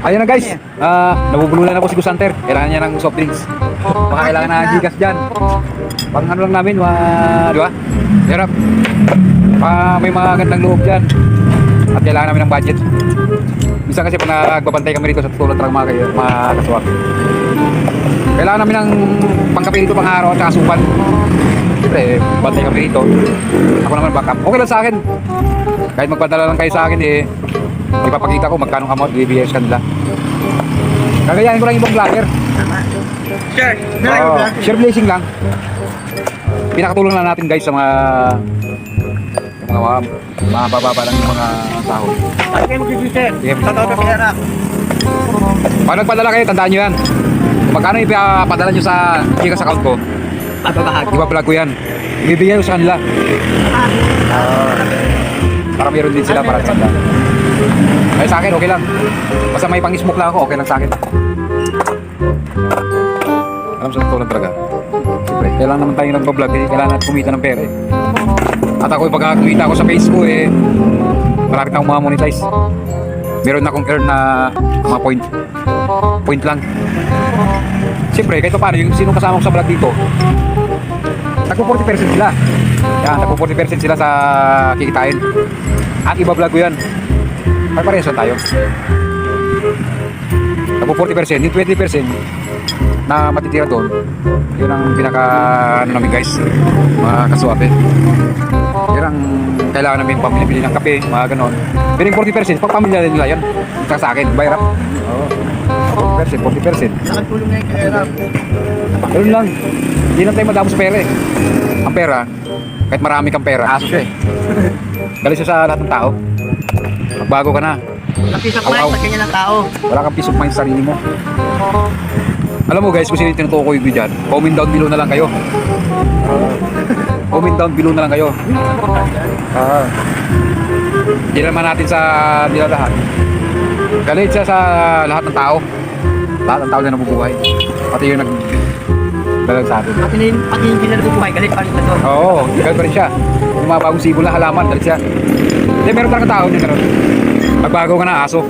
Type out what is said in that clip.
Ayun na guys, nabubulunan ako si Gusanter. Kailangan niya ng soft drinks. Baka kailangan na gigas dyan. Pang ano lang namin, di ba? Hirap. May mga gandang loob dyan. At kailangan namin ng budget. Minsan kasi pag nagbabantay kami rito sa tutulad ng mga kaswak. Kailangan namin ng pangkape dito, pang araw at saka supan. Siyempre, bantay kami rito. Ako naman backup. Okay lang sa akin. Kahit magpadala lang kayo sa akin, ipapakita ko magkano amount, BBS kanila. Kagayahin ko lang ibang vlogger. Sure. Share blessing lang. Pinakatulong lang natin guys sa mga bababa lang yung mga sahod. Bakit kayo mag-sir? Sige. Totoo na pera. Pag nagpadala kayo, tandaan nyo yan. Kung magkano ipapadala nyo sa Gcash account ko, iba-vlog ko yan. Ibibigay ko sa kanila. Para meron din sila para sa kanila. Ay sa akin, okay lang. Basta may pang-smoke lang ako, okay lang sa akin. Alam sa totoo lang talaga. Siyempre, kailangan naman tayo nagpa-vlog, kailangan natin kumita ng pera At ako, pag kumita ako sa Facebook malapit na akong monetize. Meron na akong earn na mga point lang. Siyempre, kahit paano, yung sino kasama ko sa vlog dito, nagpo 40% sila. Yan, nagpo 40% sila sa kikitain. At iba-vlog ko yan. Pareho tayo. Nagpo 40%, yung 20% na matitira doon, yun ang pinaka namin guys, mga kaswape. Yun ang kailangan namin pamili-pili ng kape, mga ganon. Pero yung 40%, pag pamilya nila yan, ito sa akin, bayarap. Oo. 40%. Nakatulong na yung kaya. Ganun lang. Hindi lang tayo madamo sa pera Ang pera, kahit marami kang pera, aso siya Dali siya sa lahat ng tao. Magbago ka na. Walang peace of mind sa kanya ng tao. Wala kang peace of mind sa sarili mo. Alam mo guys, kung sino yung tinutukoy ko dyan, comment down below na lang kayo. Comment down below na lang kayo. Hindi naman natin sa nila lahat. Galit siya sa lahat ng tao. Lahat ng tao na nabubuhay. Pati yung nagdalag sa atin. Pati yung hindi na nabubuhay, galit pa rin na to. Oo, galit pa rin siya. Yung mga bagong sibol na halaman, galit siya. Hindi, meron talaga tao din. Magbago ka na, aso.